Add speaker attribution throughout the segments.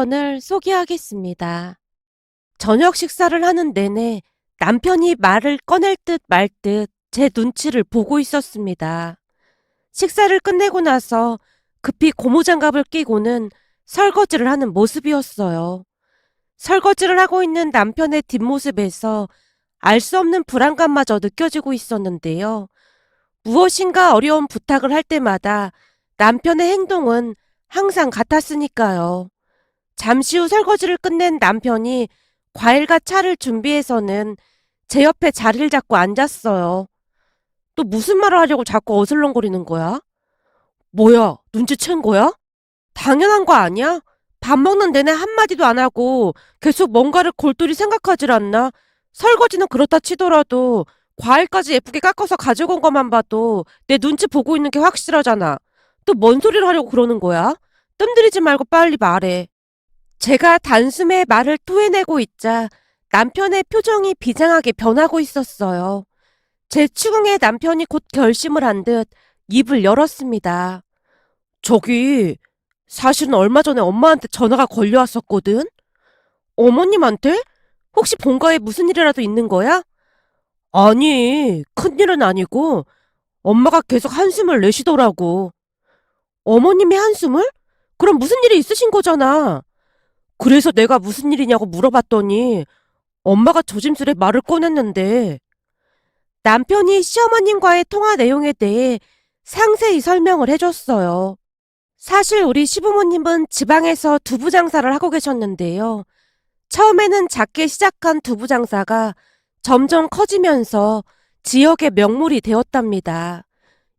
Speaker 1: 사연을 소개하겠습니다. 저녁 식사를 하는 내내 남편이 말을 꺼낼 듯 말 듯 제 눈치를 보고 있었습니다. 식사를 끝내고 나서 급히 고무장갑을 끼고는 설거지를 하는 모습이었어요. 설거지를 하고 있는 남편의 뒷모습에서 알 수 없는 불안감마저 느껴지고 있었는데요. 무엇인가 어려운 부탁을 할 때마다 남편의 행동은 항상 같았으니까요. 잠시 후 설거지를 끝낸 남편이 과일과 차를 준비해서는 제 옆에 자리를 잡고 앉았어요. 또 무슨 말을 하려고 자꾸 어슬렁거리는 거야? 뭐야, 눈치챈 거야? 당연한 거 아니야? 밥 먹는 내내 한마디도 안 하고 계속 뭔가를 골똘히 생각하질 않나? 설거지는 그렇다 치더라도 과일까지 예쁘게 깎아서 가지고 온 것만 봐도 내 눈치 보고 있는 게 확실하잖아. 또 뭔 소리를 하려고 그러는 거야? 뜸들이지 말고 빨리 말해. 제가 단숨에 말을 토해내고 있자 남편의 표정이 비장하게 변하고 있었어요. 제 추궁에 남편이 곧 결심을 한 듯 입을 열었습니다. 저기, 사실은 얼마 전에 엄마한테 전화가 걸려왔었거든? 어머님한테? 혹시 본가에 무슨 일이라도 있는 거야? 아니, 큰일은 아니고 엄마가 계속 한숨을 내쉬더라고. 어머님이 한숨을? 그럼 무슨 일이 있으신 거잖아. 그래서 내가 무슨 일이냐고 물어봤더니 엄마가 조심스레 말을 꺼냈는데 남편이 시어머님과의 통화 내용에 대해 상세히 설명을 해줬어요. 사실 우리 시부모님은 지방에서 두부 장사를 하고 계셨는데요. 처음에는 작게 시작한 두부 장사가 점점 커지면서 지역의 명물이 되었답니다.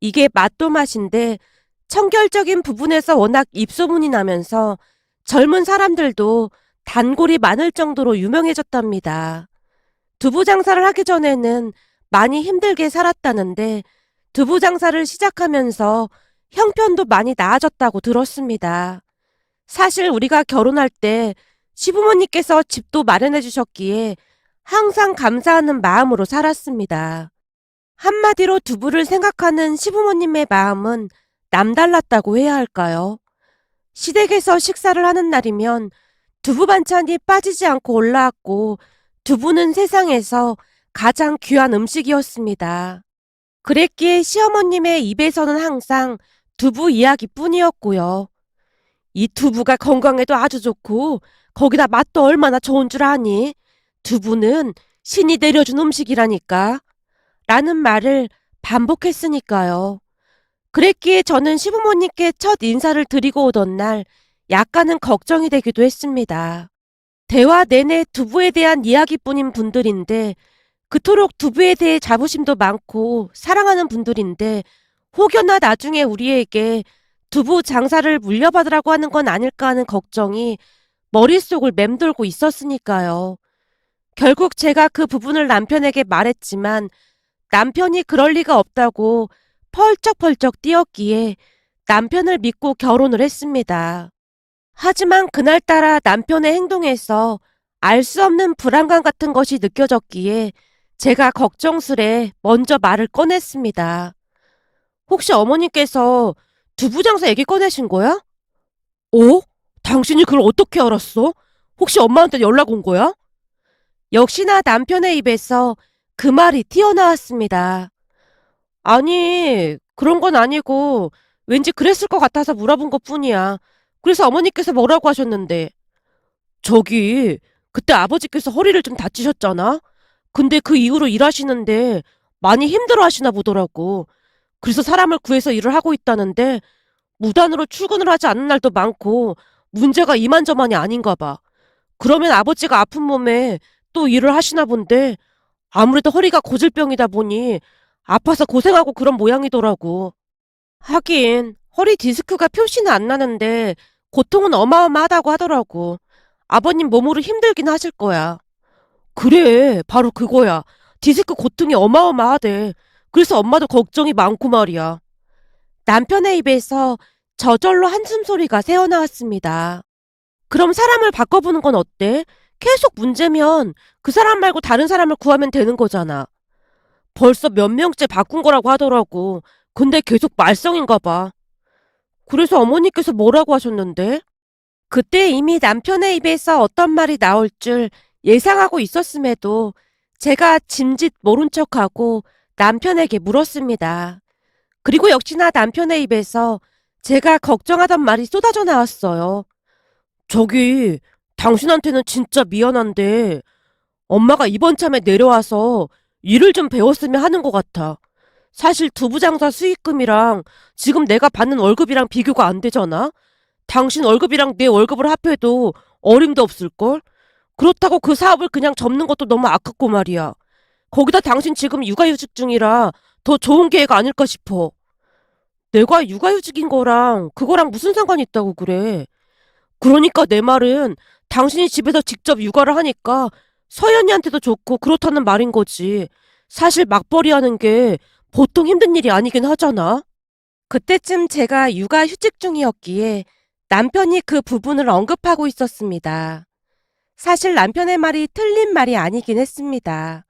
Speaker 1: 이게 맛도 맛인데 청결적인 부분에서 워낙 입소문이 나면서 젊은 사람들도 단골이 많을 정도로 유명해졌답니다. 두부 장사를 하기 전에는 많이 힘들게 살았다는데 두부 장사를 시작하면서 형편도 많이 나아졌다고 들었습니다. 사실 우리가 결혼할 때 시부모님께서 집도 마련해 주셨기에 항상 감사하는 마음으로 살았습니다. 한마디로 두부를 생각하는 시부모님의 마음은 남달랐다고 해야 할까요? 시댁에서 식사를 하는 날이면 두부 반찬이 빠지지 않고 올라왔고 두부는 세상에서 가장 귀한 음식이었습니다. 그랬기에 시어머님의 입에서는 항상 두부 이야기뿐이었고요. 이 두부가 건강에도 아주 좋고 거기다 맛도 얼마나 좋은 줄 아니? 두부는 신이 내려준 음식이라니까. 라는 말을 반복했으니까요. 그랬기에 저는 시부모님께 첫 인사를 드리고 오던 날 약간은 걱정이 되기도 했습니다. 대화 내내 두부에 대한 이야기뿐인 분들인데 그토록 두부에 대해 자부심도 많고 사랑하는 분들인데 혹여나 나중에 우리에게 두부 장사를 물려받으라고 하는 건 아닐까 하는 걱정이 머릿속을 맴돌고 있었으니까요. 결국 제가 그 부분을 남편에게 말했지만 남편이 그럴 리가 없다고 펄쩍펄쩍 뛰었기에 남편을 믿고 결혼을 했습니다. 하지만 그날따라 남편의 행동에서 알 수 없는 불안감 같은 것이 느껴졌기에 제가 걱정스레 먼저 말을 꺼냈습니다. 혹시 어머님께서 두부 장사 얘기 꺼내신 거야? 어? 당신이 그걸 어떻게 알았어? 혹시 엄마한테 연락 온 거야? 역시나 남편의 입에서 그 말이 튀어나왔습니다. 아니, 그런 건 아니고 왠지 그랬을 것 같아서 물어본 것뿐이야. 그래서 어머니께서 뭐라고 하셨는데. 저기, 그때 아버지께서 허리를 좀 다치셨잖아? 근데 그 이후로 일하시는데 많이 힘들어 하시나 보더라고. 그래서 사람을 구해서 일을 하고 있다는데 무단으로 출근을 하지 않는 날도 많고 문제가 이만저만이 아닌가 봐. 그러면 아버지가 아픈 몸에 또 일을 하시나 본데 아무래도 허리가 고질병이다 보니 아파서 고생하고 그런 모양이더라고. 하긴 허리 디스크가 표시는 안 나는데 고통은 어마어마하다고 하더라고. 아버님 몸으로 힘들긴 하실 거야. 그래, 바로 그거야. 디스크 고통이 어마어마하대. 그래서 엄마도 걱정이 많고 말이야. 남편의 입에서 저절로 한숨 소리가 새어나왔습니다. 그럼 사람을 바꿔보는 건 어때? 계속 문제면 그 사람 말고 다른 사람을 구하면 되는 거잖아. 벌써 몇 명째 바꾼 거라고 하더라고. 근데 계속 말썽인가 봐. 그래서 어머니께서 뭐라고 하셨는데? 그때 이미 남편의 입에서 어떤 말이 나올 줄 예상하고 있었음에도 제가 짐짓 모른 척하고 남편에게 물었습니다. 그리고 역시나 남편의 입에서 제가 걱정하던 말이 쏟아져 나왔어요. 저기, 당신한테는 진짜 미안한데 엄마가 이번 참에 내려와서 일을 좀 배웠으면 하는 것 같아. 사실 두부장사 수익금이랑 지금 내가 받는 월급이랑 비교가 안 되잖아? 당신 월급이랑 내 월급을 합해도 어림도 없을걸? 그렇다고 그 사업을 그냥 접는 것도 너무 아깝고 말이야. 거기다 당신 지금 육아휴직 중이라 더 좋은 계획 아닐까 싶어. 내가 육아휴직인 거랑 그거랑 무슨 상관이 있다고 그래. 그러니까 내 말은 당신이 집에서 직접 육아를 하니까 서연이한테도 좋고 그렇다는 말인 거지. 사실 맞벌이 하는 게 보통 힘든 일이 아니긴 하잖아. 그때쯤 제가 육아휴직 중이었기에 남편이 그 부분을 언급하고 있었습니다. 사실 남편의 말이 틀린 말이 아니긴 했습니다.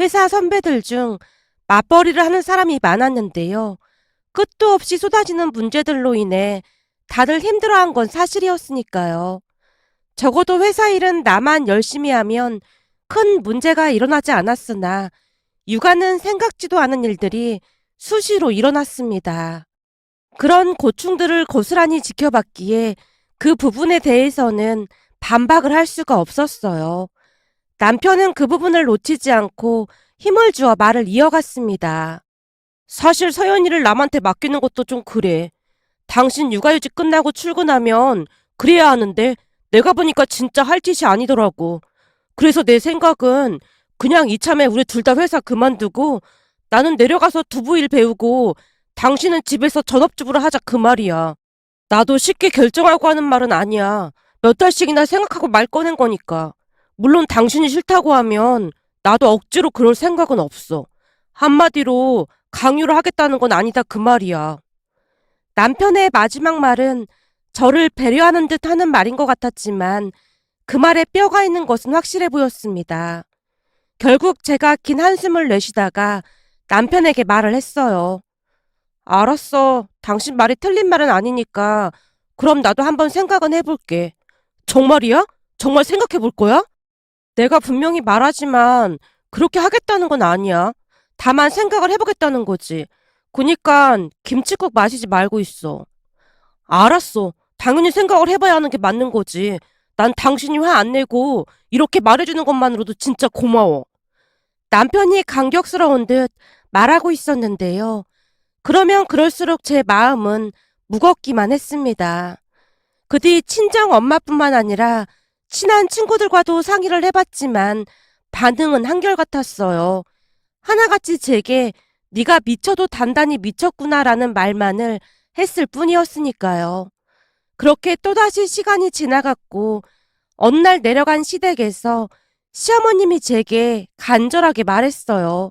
Speaker 1: 회사 선배들 중 맞벌이를 하는 사람이 많았는데요. 끝도 없이 쏟아지는 문제들로 인해 다들 힘들어한 건 사실이었으니까요. 적어도 회사 일은 나만 열심히 하면 큰 문제가 일어나지 않았으나 육아는 생각지도 않은 일들이 수시로 일어났습니다. 그런 고충들을 고스란히 지켜봤기에 그 부분에 대해서는 반박을 할 수가 없었어요. 남편은 그 부분을 놓치지 않고 힘을 주어 말을 이어갔습니다. 사실 서연이를 남한테 맡기는 것도 좀 그래. 당신 육아휴직 끝나고 출근하면 그래야 하는데 내가 보니까 진짜 할 짓이 아니더라고. 그래서 내 생각은 그냥 이참에 우리 둘 다 회사 그만두고 나는 내려가서 두부일 배우고 당신은 집에서 전업주부를 하자 그 말이야. 나도 쉽게 결정하고 하는 말은 아니야. 몇 달씩이나 생각하고 말 꺼낸 거니까. 물론 당신이 싫다고 하면 나도 억지로 그럴 생각은 없어. 한마디로 강요를 하겠다는 건 아니다 그 말이야. 남편의 마지막 말은 저를 배려하는 듯 하는 말인 것 같았지만 그 말에 뼈가 있는 것은 확실해 보였습니다. 결국 제가 긴 한숨을 내쉬다가 남편에게 말을 했어요. 알았어. 당신 말이 틀린 말은 아니니까 그럼 나도 한번 생각은 해볼게. 정말이야? 정말 생각해 볼 거야? 내가 분명히 말하지만 그렇게 하겠다는 건 아니야. 다만 생각을 해보겠다는 거지. 그니까 김칫국 마시지 말고 있어. 알았어. 당연히 생각을 해봐야 하는 게 맞는 거지. 난 당신이 화 안 내고 이렇게 말해주는 것만으로도 진짜 고마워. 남편이 감격스러운 듯 말하고 있었는데요. 그러면 그럴수록 제 마음은 무겁기만 했습니다. 그 뒤 친정 엄마뿐만 아니라 친한 친구들과도 상의를 해봤지만 반응은 한결같았어요. 하나같이 제게 네가 미쳐도 단단히 미쳤구나라는 말만을 했을 뿐이었으니까요. 그렇게 또다시 시간이 지나갔고 어느 날 내려간 시댁에서 시어머님이 제게 간절하게 말했어요.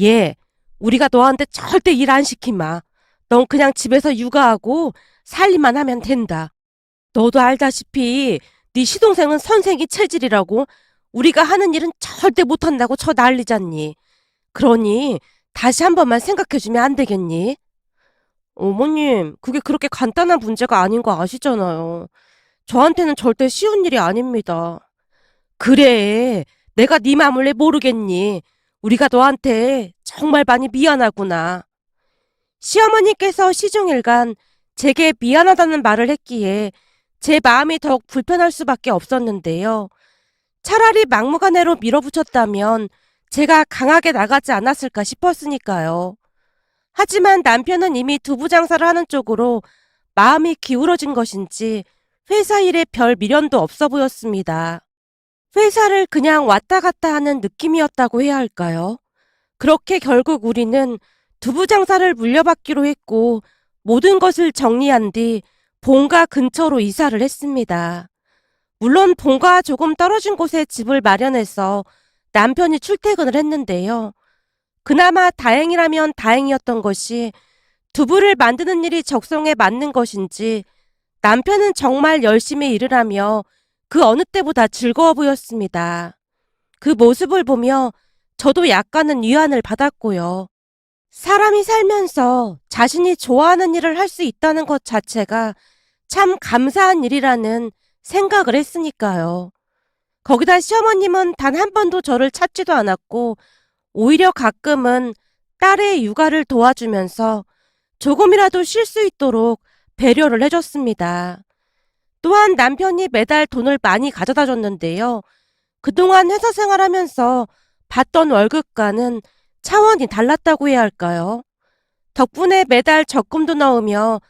Speaker 1: 얘, 우리가 너한테 절대 일 안 시키마. 넌 그냥 집에서 육아하고 살림만 하면 된다. 너도 알다시피 네 시동생은 선생이 체질이라고 우리가 하는 일은 절대 못한다고 저 난리잖니. 그러니 다시 한 번만 생각해주면 안 되겠니? 어머님, 그게 그렇게 간단한 문제가 아닌 거 아시잖아요. 저한테는 절대 쉬운 일이 아닙니다. 그래, 내가 네 마음을 왜 모르겠니? 우리가 너한테 정말 많이 미안하구나. 시어머니께서 시종일관 제게 미안하다는 말을 했기에 제 마음이 더욱 불편할 수밖에 없었는데요. 차라리 막무가내로 밀어붙였다면 제가 강하게 나가지 않았을까 싶었으니까요. 하지만 남편은 이미 두부 장사를 하는 쪽으로 마음이 기울어진 것인지 회사 일에 별 미련도 없어 보였습니다. 회사를 그냥 왔다 갔다 하는 느낌이었다고 해야 할까요? 그렇게 결국 우리는 두부 장사를 물려받기로 했고 모든 것을 정리한 뒤 본가 근처로 이사를 했습니다. 물론 본가와 조금 떨어진 곳에 집을 마련해서 남편이 출퇴근을 했는데요. 그나마 다행이라면 다행이었던 것이 두부를 만드는 일이 적성에 맞는 것인지 남편은 정말 열심히 일을 하며 그 어느 때보다 즐거워 보였습니다. 그 모습을 보며 저도 약간은 위안을 받았고요. 사람이 살면서 자신이 좋아하는 일을 할 수 있다는 것 자체가 참 감사한 일이라는 생각을 했으니까요. 거기다 시어머님은 단 한 번도 저를 찾지도 않았고 오히려 가끔은 딸의 육아를 도와주면서 조금이라도 쉴 수 있도록 배려를 해줬습니다. 또한 남편이 매달 돈을 많이 가져다 줬는데요. 그동안 회사 생활하면서 받던 월급과는 차원이 달랐다고 해야 할까요? 덕분에 매달 적금도 넣으며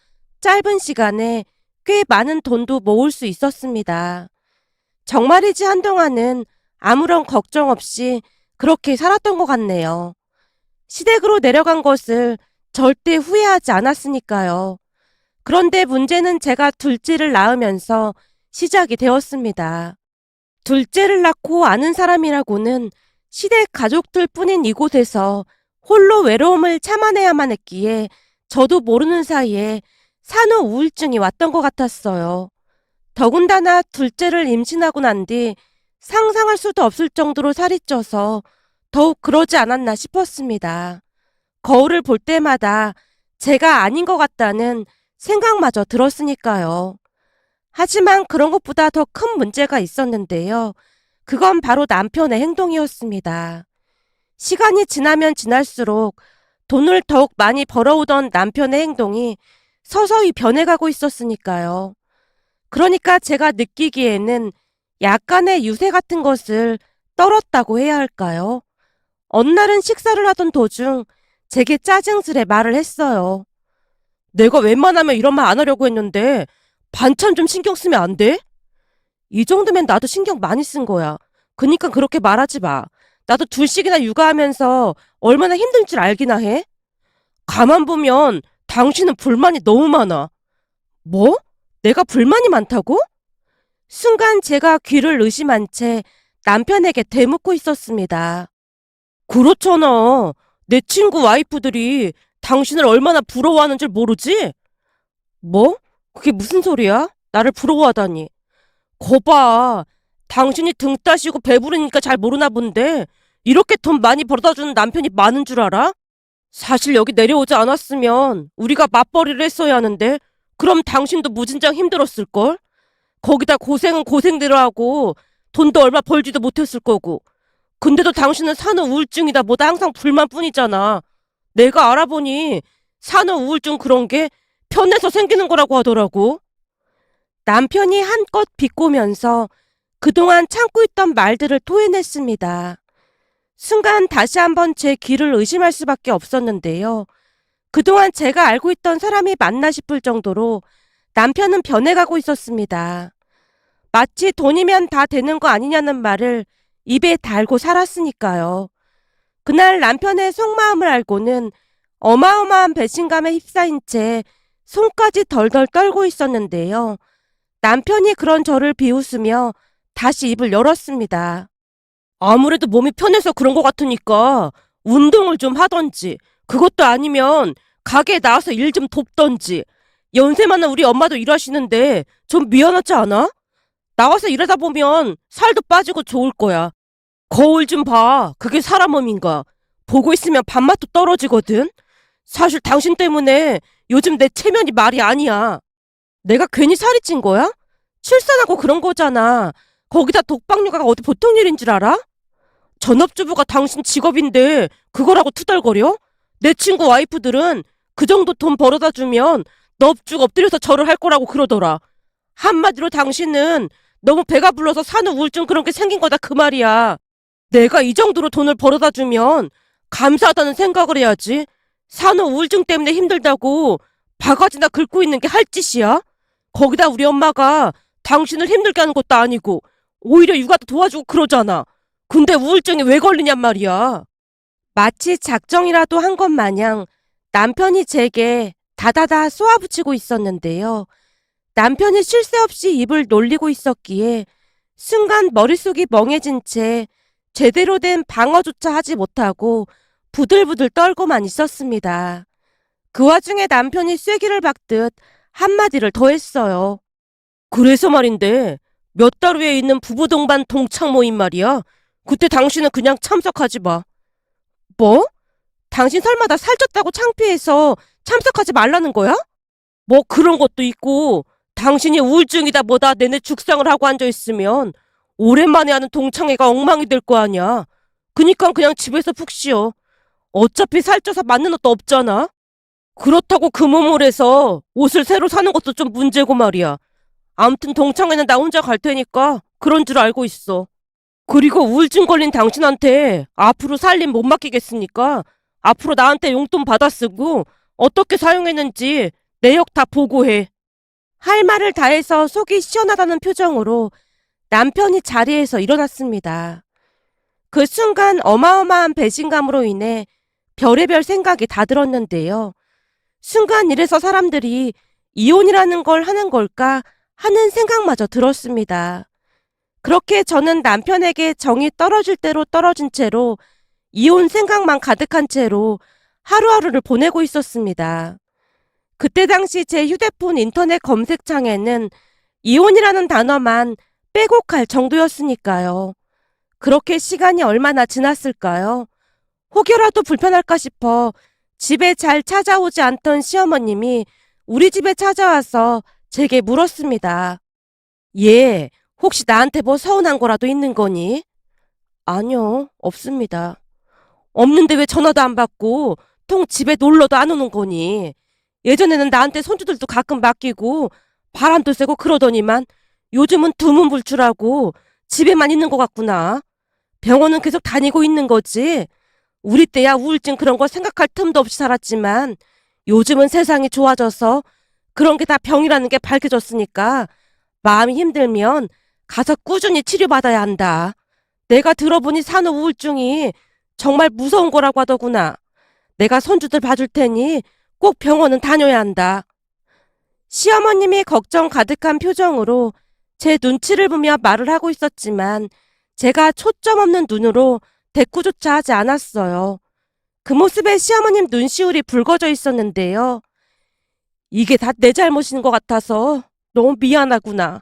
Speaker 1: 짧은 시간에 꽤 많은 돈도 모을 수 있었습니다. 정말이지 한동안은 아무런 걱정 없이 그렇게 살았던 것 같네요. 시댁으로 내려간 것을 절대 후회하지 않았으니까요. 그런데 문제는 제가 둘째를 낳으면서 시작이 되었습니다. 둘째를 낳고 아는 사람이라고는 시댁 가족들 뿐인 이곳에서 홀로 외로움을 참아내야만 했기에 저도 모르는 사이에 산후 우울증이 왔던 것 같았어요. 더군다나 둘째를 임신하고 난 뒤 상상할 수도 없을 정도로 살이 쪄서 더욱 그러지 않았나 싶었습니다. 거울을 볼 때마다 제가 아닌 것 같다는 생각마저 들었으니까요. 하지만 그런 것보다 더 큰 문제가 있었는데요. 그건 바로 남편의 행동이었습니다. 시간이 지나면 지날수록 돈을 더욱 많이 벌어오던 남편의 행동이 서서히 변해가고 있었으니까요. 그러니까 제가 느끼기에는 약간의 유세 같은 것을 떨었다고 해야 할까요? 어느 날은 식사를 하던 도중 제게 짜증스레 말을 했어요. 내가 웬만하면 이런 말 안 하려고 했는데 반찬 좀 신경 쓰면 안 돼? 이 정도면 나도 신경 많이 쓴 거야. 그니까 그렇게 말하지 마. 나도 둘씩이나 육아하면서 얼마나 힘든 줄 알기나 해? 가만 보면 당신은 불만이 너무 많아. 뭐? 내가 불만이 많다고? 순간 제가 귀를 의심한 채 남편에게 대묻고 있었습니다. 그렇잖아. 내 친구 와이프들이 당신을 얼마나 부러워하는 줄 모르지? 뭐? 그게 무슨 소리야? 나를 부러워하다니. 거봐. 당신이 등 따시고 배부르니까 잘 모르나 본데 이렇게 돈 많이 벌어다주는 남편이 많은 줄 알아? 사실 여기 내려오지 않았으면 우리가 맞벌이를 했어야 하는데 그럼 당신도 무진장 힘들었을걸? 거기다 고생은 고생대로 하고 돈도 얼마 벌지도 못했을 거고. 근데도 당신은 산후 우울증이다 뭐다 항상 불만뿐이잖아. 내가 알아보니 산후 우울증 그런 게 편해서 생기는 거라고 하더라고. 남편이 한껏 비꼬면서 그동안 참고 있던 말들을 토해냈습니다. 순간 다시 한번 제 귀를 의심할 수밖에 없었는데요. 그동안 제가 알고 있던 사람이 맞나 싶을 정도로 남편은 변해가고 있었습니다. 마치 돈이면 다 되는 거 아니냐는 말을 입에 달고 살았으니까요. 그날 남편의 속마음을 알고는 어마어마한 배신감에 휩싸인 채 손까지 덜덜 떨고 있었는데요. 남편이 그런 저를 비웃으며 다시 입을 열었습니다. 아무래도 몸이 편해서 그런 것 같으니까 운동을 좀 하던지, 그것도 아니면 가게에 나와서 일 좀 돕던지. 연세 많은 우리 엄마도 일하시는데 좀 미안하지 않아? 나와서 일하다 보면 살도 빠지고 좋을 거야. 거울 좀 봐. 그게 사람 몸인가. 보고 있으면 밥맛도 떨어지거든. 사실 당신 때문에 요즘 내 체면이 말이 아니야. 내가 괜히 살이 찐 거야? 출산하고 그런 거잖아. 거기다 독박육아가 어디 보통 일인 줄 알아? 전업주부가 당신 직업인데 그거라고 투덜거려? 내 친구 와이프들은 그 정도 돈 벌어다 주면 넙죽 엎드려서 절을 할 거라고 그러더라. 한마디로 당신은 너무 배가 불러서 산후 우울증 그런 게 생긴 거다 그 말이야. 내가 이 정도로 돈을 벌어다 주면 감사하다는 생각을 해야지. 산후 우울증 때문에 힘들다고 바가지나 긁고 있는 게 할 짓이야? 거기다 우리 엄마가 당신을 힘들게 하는 것도 아니고 오히려 육아도 도와주고 그러잖아. 근데 우울증이 왜 걸리냔 말이야. 마치 작정이라도 한 것 마냥 남편이 제게 다다다 쏘아붙이고 있었는데요. 남편이 쉴 새 없이 입을 놀리고 있었기에 순간 머릿속이 멍해진 채 제대로 된 방어조차 하지 못하고 부들부들 떨고만 있었습니다. 그 와중에 남편이 쐐기를 박듯 한마디를 더 했어요. 그래서 말인데 몇 달 후에 있는 부부 동반 동창 모임 말이야. 그때 당신은 그냥 참석하지 마. 뭐? 당신 설마 나 살쪘다고 창피해서 참석하지 말라는 거야? 뭐 그런 것도 있고 당신이 우울증이다 뭐다 내내 죽상을 하고 앉아있으면 오랜만에 하는 동창회가 엉망이 될 거 아니야. 그니까 그냥 집에서 푹 쉬어. 어차피 살쪄서 맞는 옷도 없잖아. 그렇다고 그 몸을 해서 옷을 새로 사는 것도 좀 문제고 말이야. 아무튼 동창회는 나 혼자 갈 테니까 그런 줄 알고 있어. 그리고 우울증 걸린 당신한테 앞으로 살림 못 맡기겠으니까 앞으로 나한테 용돈 받아 쓰고 어떻게 사용했는지 내역 다 보고해. 할 말을 다해서 속이 시원하다는 표정으로 남편이 자리에서 일어났습니다. 그 순간 어마어마한 배신감으로 인해 별의별 생각이 다 들었는데요. 순간 이래서 사람들이 이혼이라는 걸 하는 걸까 하는 생각마저 들었습니다. 그렇게 저는 남편에게 정이 떨어질 대로 떨어진 채로 이혼 생각만 가득한 채로 하루하루를 보내고 있었습니다. 그때 당시 제 휴대폰 인터넷 검색창에는 이혼이라는 단어만 빼곡할 정도였으니까요. 그렇게 시간이 얼마나 지났을까요? 혹여라도 불편할까 싶어 집에 잘 찾아오지 않던 시어머님이 우리 집에 찾아와서 제게 물었습니다. 얘, 혹시 나한테 뭐 서운한 거라도 있는 거니? 아니요, 없습니다. 없는데 왜 전화도 안 받고 통 집에 놀러도 안 오는 거니? 예전에는 나한테 손주들도 가끔 맡기고 바람도 쐬고 그러더니만 요즘은 두문불출하고 집에만 있는 것 같구나. 병원은 계속 다니고 있는 거지. 우리 때야 우울증 그런 거 생각할 틈도 없이 살았지만 요즘은 세상이 좋아져서 그런 게 다 병이라는 게 밝혀졌으니까 마음이 힘들면 가서 꾸준히 치료받아야 한다. 내가 들어보니 산후 우울증이 정말 무서운 거라고 하더구나. 내가 손주들 봐줄 테니 꼭 병원은 다녀야 한다. 시어머님이 걱정 가득한 표정으로 제 눈치를 보며 말을 하고 있었지만 제가 초점 없는 눈으로 대꾸조차 하지 않았어요. 그 모습에 시어머님 눈시울이 붉어져 있었는데요. 이게 다 내 잘못인 것 같아서 너무 미안하구나.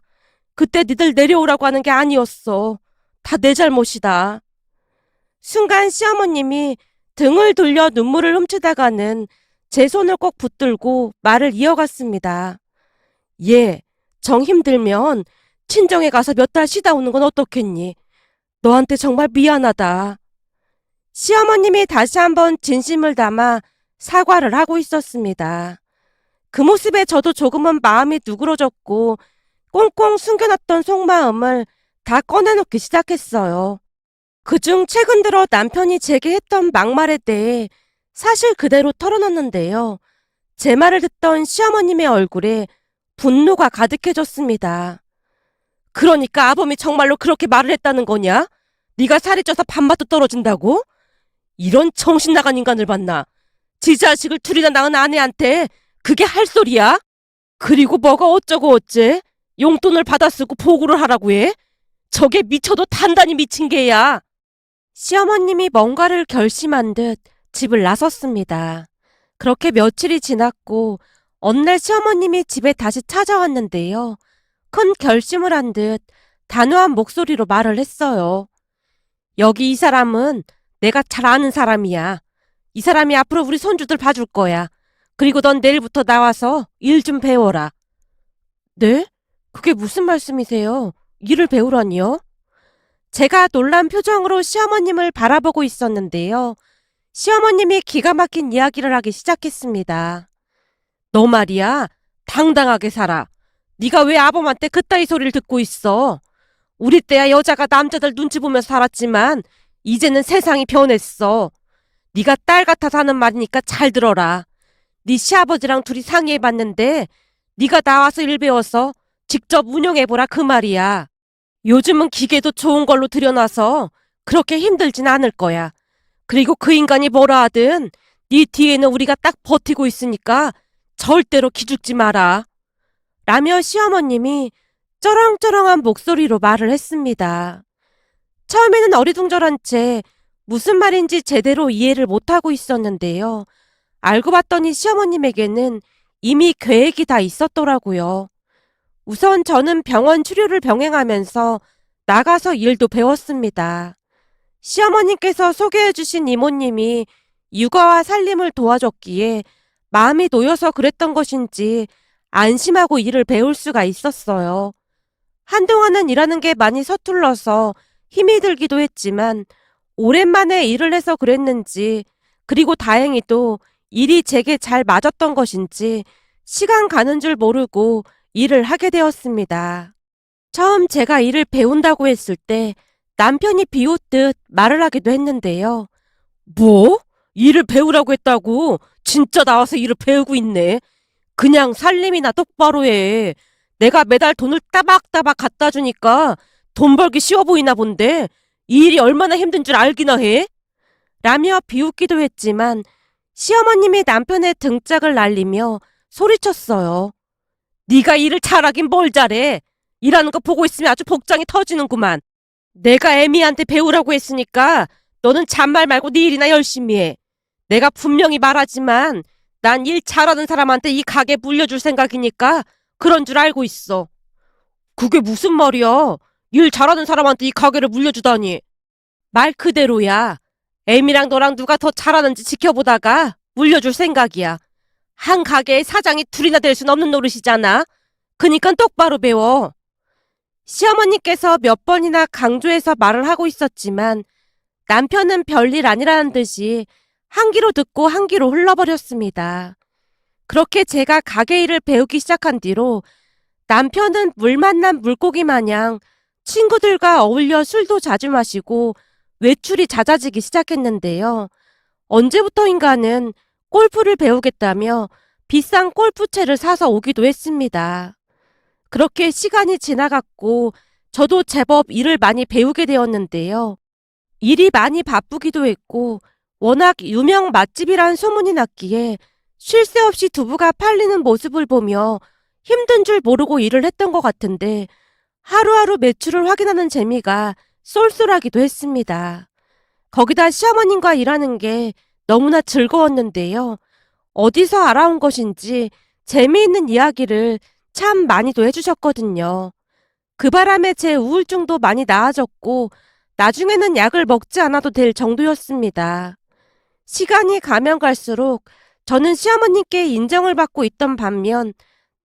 Speaker 1: 그때 니들 내려오라고 하는 게 아니었어. 다 내 잘못이다. 순간 시어머님이 등을 돌려 눈물을 훔치다가는 제 손을 꼭 붙들고 말을 이어갔습니다. 얘, 정 힘들면 친정에 가서 몇 달 쉬다 오는 건 어떻겠니? 너한테 정말 미안하다. 시어머님이 다시 한번 진심을 담아 사과를 하고 있었습니다. 그 모습에 저도 조금은 마음이 누그러졌고 꽁꽁 숨겨놨던 속마음을 다 꺼내놓기 시작했어요. 그중 최근 들어 남편이 제게 했던 막말에 대해 사실 그대로 털어놨는데요. 제 말을 듣던 시어머님의 얼굴에 분노가 가득해졌습니다. 그러니까 아범이 정말로 그렇게 말을 했다는 거냐? 네가 살이 쪄서 밥맛도 떨어진다고? 이런 정신 나간 인간을 봤나? 지 자식을 둘이나 낳은 아내한테 그게 할 소리야? 그리고 뭐가 어쩌고 어째? 용돈을 받아 쓰고 보고를 하라고 해? 저게 미쳐도 단단히 미친 개야. 시어머님이 뭔가를 결심한 듯 집을 나섰습니다. 그렇게 며칠이 지났고 어느 날 시어머님이 집에 다시 찾아왔는데요. 큰 결심을 한 듯 단호한 목소리로 말을 했어요. 여기 이 사람은 내가 잘 아는 사람이야. 이 사람이 앞으로 우리 손주들 봐줄 거야. 그리고 넌 내일부터 나와서 일 좀 배워라. 네? 그게 무슨 말씀이세요? 일을 배우라니요? 제가 놀란 표정으로 시어머님을 바라보고 있었는데요. 시어머님이 기가 막힌 이야기를 하기 시작했습니다. 너 말이야, 당당하게 살아. 네가 왜 아범한테 그따위 소리를 듣고 있어? 우리 때야 여자가 남자들 눈치 보면서 살았지만 이제는 세상이 변했어. 네가 딸 같아서 하는 말이니까 잘 들어라. 네 시아버지랑 둘이 상의해봤는데 네가 나와서 일 배워서 직접 운영해보라 그 말이야. 요즘은 기계도 좋은 걸로 들여놔서 그렇게 힘들진 않을 거야. 그리고 그 인간이 뭐라 하든 네 뒤에는 우리가 딱 버티고 있으니까 절대로 기죽지 마라. 라며 시어머님이 쩌렁쩌렁한 목소리로 말을 했습니다. 처음에는 어리둥절한 채 무슨 말인지 제대로 이해를 못하고 있었는데요. 알고 봤더니 시어머님에게는 이미 계획이 다 있었더라고요. 우선 저는 병원 치료를 병행하면서 나가서 일도 배웠습니다. 시어머님께서 소개해주신 이모님이 육아와 살림을 도와줬기에 마음이 놓여서 그랬던 것인지 안심하고 일을 배울 수가 있었어요. 한동안은 일하는 게 많이 서툴러서 힘이 들기도 했지만 오랜만에 일을 해서 그랬는지, 그리고 다행히도 일이 제게 잘 맞았던 것인지 시간 가는 줄 모르고 일을 하게 되었습니다. 처음 제가 일을 배운다고 했을 때 남편이 비웃듯 말을 하기도 했는데요. 뭐? 일을 배우라고 했다고? 진짜 나와서 일을 배우고 있네. 그냥 살림이나 똑바로 해. 내가 매달 돈을 따박따박 갖다 주니까 돈 벌기 쉬워 보이나 본데 이 일이 얼마나 힘든 줄 알기나 해? 라며 비웃기도 했지만 시어머님이 남편의 등짝을 날리며 소리쳤어요. 네가 일을 잘하긴 뭘 잘해. 일하는 거 보고 있으면 아주 복장이 터지는구만. 내가 애미한테 배우라고 했으니까 너는 잔말 말고 네 일이나 열심히 해. 내가 분명히 말하지만 난 일 잘하는 사람한테 이 가게 물려줄 생각이니까 그런 줄 알고 있어. 그게 무슨 말이야? 일 잘하는 사람한테 이 가게를 물려주다니. 말 그대로야. 애미랑 너랑 누가 더 잘하는지 지켜보다가 물려줄 생각이야. 한 가게에 사장이 둘이나 될 순 없는 노릇이잖아. 그니까 똑바로 배워. 시어머니께서 몇 번이나 강조해서 말을 하고 있었지만 남편은 별일 아니라는 듯이 한 귀로 듣고 한 귀로 흘러버렸습니다. 그렇게 제가 가게 일을 배우기 시작한 뒤로 남편은 물 만난 물고기 마냥 친구들과 어울려 술도 자주 마시고 외출이 잦아지기 시작했는데요. 언제부터인가는 골프를 배우겠다며 비싼 골프채를 사서 오기도 했습니다. 그렇게 시간이 지나갔고 저도 제법 일을 많이 배우게 되었는데요. 일이 많이 바쁘기도 했고 워낙 유명 맛집이란 소문이 났기에 쉴 새 없이 두부가 팔리는 모습을 보며 힘든 줄 모르고 일을 했던 것 같은데 하루하루 매출을 확인하는 재미가 쏠쏠하기도 했습니다. 거기다 시어머님과 일하는 게 너무나 즐거웠는데요. 어디서 알아온 것인지 재미있는 이야기를 참 많이도 해주셨거든요. 그 바람에 제 우울증도 많이 나아졌고 나중에는 약을 먹지 않아도 될 정도였습니다. 시간이 가면 갈수록 저는 시어머님께 인정을 받고 있던 반면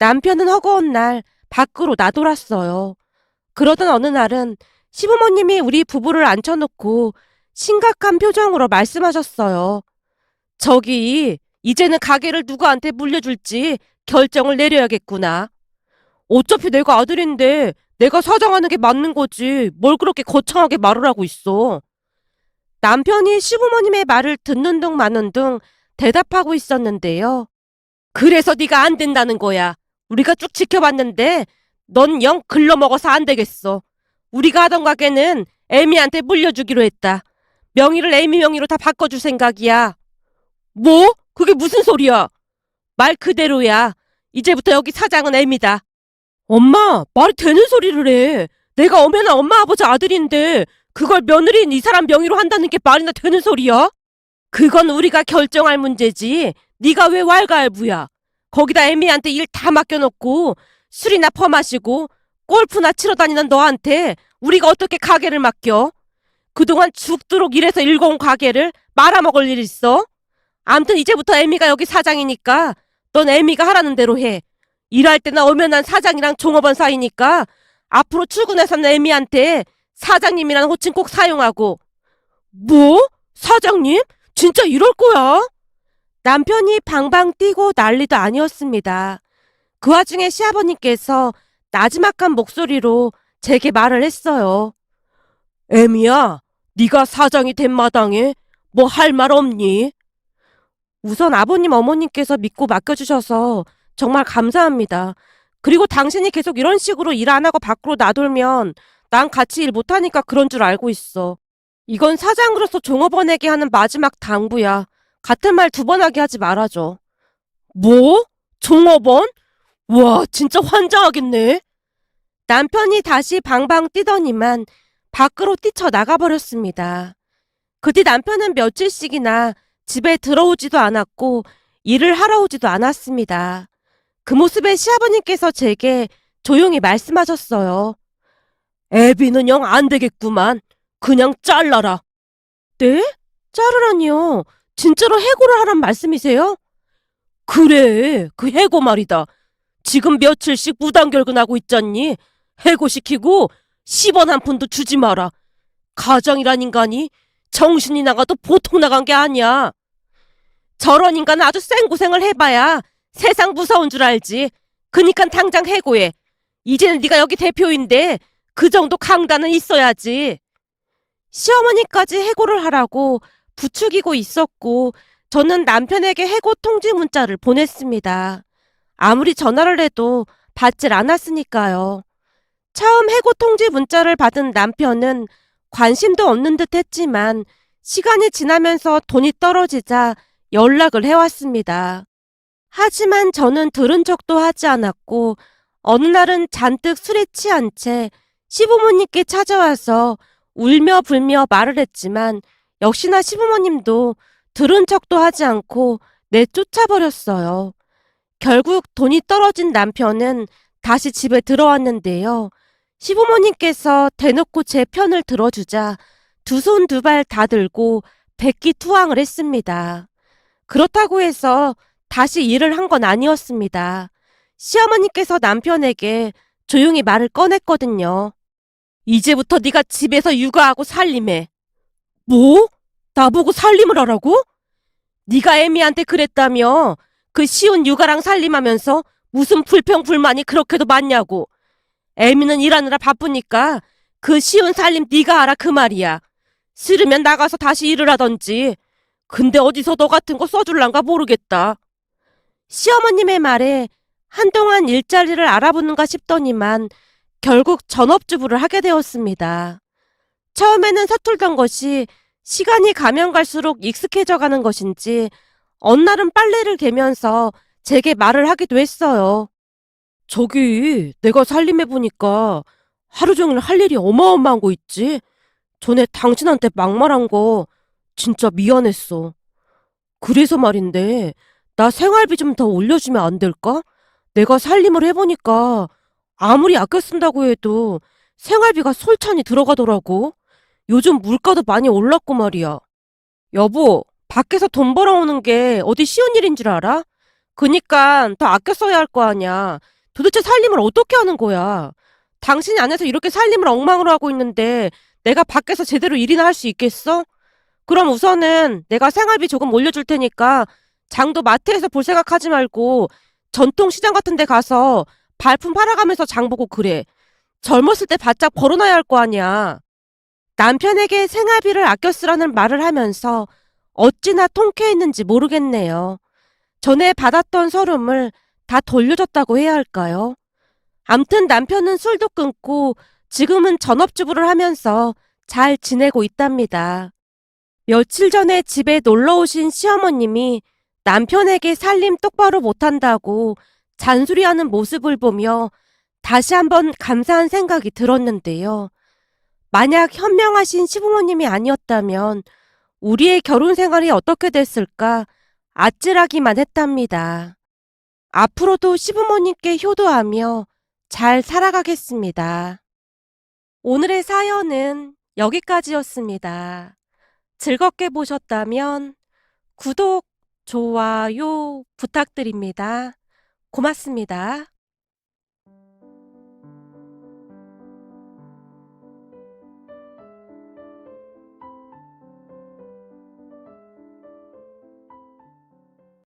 Speaker 1: 남편은 허구한 날 밖으로 나돌았어요. 그러던 어느 날은 시부모님이 우리 부부를 앉혀놓고 심각한 표정으로 말씀하셨어요. 저기, 이제는 가게를 누구한테 물려줄지 결정을 내려야겠구나. 어차피 내가 아들인데 내가 사장하는 게 맞는 거지. 뭘 그렇게 거창하게 말을 하고 있어. 남편이 시부모님의 말을 듣는 둥 마는 둥 대답하고 있었는데요. 그래서 네가 안 된다는 거야. 우리가 쭉 지켜봤는데 넌 영 글러먹어서 안 되겠어. 우리가 하던 가게는 애미한테 물려주기로 했다. 명의를 애미 명의로 다 바꿔줄 생각이야. 뭐? 그게 무슨 소리야? 말 그대로야. 이제부터 여기 사장은 애미다. 엄마, 말이 되는 소리를 해. 내가 엄연한 엄마 아버지 아들인데 그걸 며느리인 이 사람 명의로 한다는 게 말이나 되는 소리야? 그건 우리가 결정할 문제지. 네가 왜 왈가왈부야. 거기다 애미한테 일 다 맡겨놓고 술이나 퍼마시고 골프나 치러 다니는 너한테 우리가 어떻게 가게를 맡겨? 그동안 죽도록 일해서 일궈온 가게를 말아먹을 일 있어? 암튼 이제부터 애미가 여기 사장이니까 넌 애미가 하라는 대로 해. 일할 때나 엄연한 사장이랑 종업원 사이니까 앞으로 출근해서는 애미한테 사장님이라는 호칭 꼭 사용하고. 뭐? 사장님? 진짜 이럴 거야? 남편이 방방 뛰고 난리도 아니었습니다. 그 와중에 시아버님께서 나지막한 목소리로 제게 말을 했어요. 애미야, 네가 사장이 된 마당에 뭐 할 말 없니? 우선 아버님 어머님께서 믿고 맡겨주셔서 정말 감사합니다. 그리고 당신이 계속 이런 식으로 일 안 하고 밖으로 나돌면 난 같이 일 못하니까 그런 줄 알고 있어. 이건 사장으로서 종업원에게 하는 마지막 당부야. 같은 말 두 번 하게 하지 말아줘. 뭐? 종업원? 와, 진짜 환장하겠네. 남편이 다시 방방 뛰더니만 밖으로 뛰쳐나가버렸습니다. 그 뒤 남편은 며칠씩이나 집에 들어오지도 않았고 일을 하러 오지도 않았습니다. 그 모습에 시아버님께서 제게 조용히 말씀하셨어요. 애비는 영 안 되겠구만. 그냥 잘라라. 네? 자르라니요. 진짜로 해고를 하란 말씀이세요? 그래, 그 해고 말이다. 지금 며칠씩 무단결근하고 있잖니. 해고시키고 10원 한 푼도 주지 마라. 가정이란 인간이 정신이 나가도 보통 나간 게 아니야. 저런 인간은 아주 생고생을 해봐야 세상 무서운 줄 알지. 그니까 당장 해고해. 이제는 네가 여기 대표인데 그 정도 강단은 있어야지. 시어머니까지 해고를 하라고 부추기고 있었고 저는 남편에게 해고 통지 문자를 보냈습니다. 아무리 전화를 해도 받질 않았으니까요. 처음 해고 통지 문자를 받은 남편은 관심도 없는 듯 했지만 시간이 지나면서 돈이 떨어지자 연락을 해왔습니다. 하지만 저는 들은 척도 하지 않았고 어느 날은 잔뜩 술에 취한 채 시부모님께 찾아와서 울며 불며 말을 했지만 역시나 시부모님도 들은 척도 하지 않고 내쫓아버렸어요. 결국 돈이 떨어진 남편은 다시 집에 들어왔는데요. 시부모님께서 대놓고 제 편을 들어주자 두 손 두 발 다 들고 백기투항을 했습니다. 그렇다고 해서 다시 일을 한 건 아니었습니다. 시어머니께서 남편에게 조용히 말을 꺼냈거든요. 이제부터 네가 집에서 육아하고 살림해. 뭐? 나보고 살림을 하라고? 네가 애미한테 그랬다며. 그 쉬운 육아랑 살림하면서 무슨 불평불만이 그렇게도 많냐고. 애미는 일하느라 바쁘니까 그 쉬운 살림 네가 하라 그 말이야. 싫으면 나가서 다시 일을 하던지. 근데 어디서 너 같은 거 써줄란가 모르겠다. 시어머님의 말에 한동안 일자리를 알아보는가 싶더니만 결국 전업주부를 하게 되었습니다. 처음에는 서툴던 것이 시간이 가면 갈수록 익숙해져 가는 것인지 어느 날은 빨래를 개면서 제게 말을 하기도 했어요. 저기 내가 살림해보니까 하루 종일 할 일이 어마어마한 거 있지? 전에 당신한테 막말한 거 진짜 미안했어. 그래서 말인데 나 생활비 좀 더 올려주면 안 될까? 내가 살림을 해보니까 아무리 아껴 쓴다고 해도 생활비가 솔찬히 들어가더라고. 요즘 물가도 많이 올랐고 말이야. 여보, 밖에서 돈 벌어오는 게 어디 쉬운 일인 줄 알아? 그니까 더 아껴 써야 할 거 아니야. 도대체 살림을 어떻게 하는 거야? 당신이 안에서 이렇게 살림을 엉망으로 하고 있는데 내가 밖에서 제대로 일이나 할 수 있겠어? 그럼 우선은 내가 생활비 조금 올려줄 테니까 장도 마트에서 볼 생각하지 말고 전통시장 같은 데 가서 발품 팔아가면서 장 보고 그래. 젊었을 때 바짝 벌어놔야 할 거 아니야. 남편에게 생활비를 아껴 쓰라는 말을 하면서 어찌나 통쾌했는지 모르겠네요. 전에 받았던 서름을 다 돌려줬다고 해야 할까요? 암튼 남편은 술도 끊고 지금은 전업주부를 하면서 잘 지내고 있답니다. 며칠 전에 집에 놀러 오신 시어머님이 남편에게 살림 똑바로 못한다고 잔소리하는 모습을 보며 다시 한번 감사한 생각이 들었는데요. 만약 현명하신 시부모님이 아니었다면 우리의 결혼 생활이 어떻게 됐을까 아찔하기만 했답니다. 앞으로도 시부모님께 효도하며 잘 살아가겠습니다. 오늘의 사연은 여기까지였습니다. 즐겁게 보셨다면 구독, 좋아요 부탁드립니다. 고맙습니다.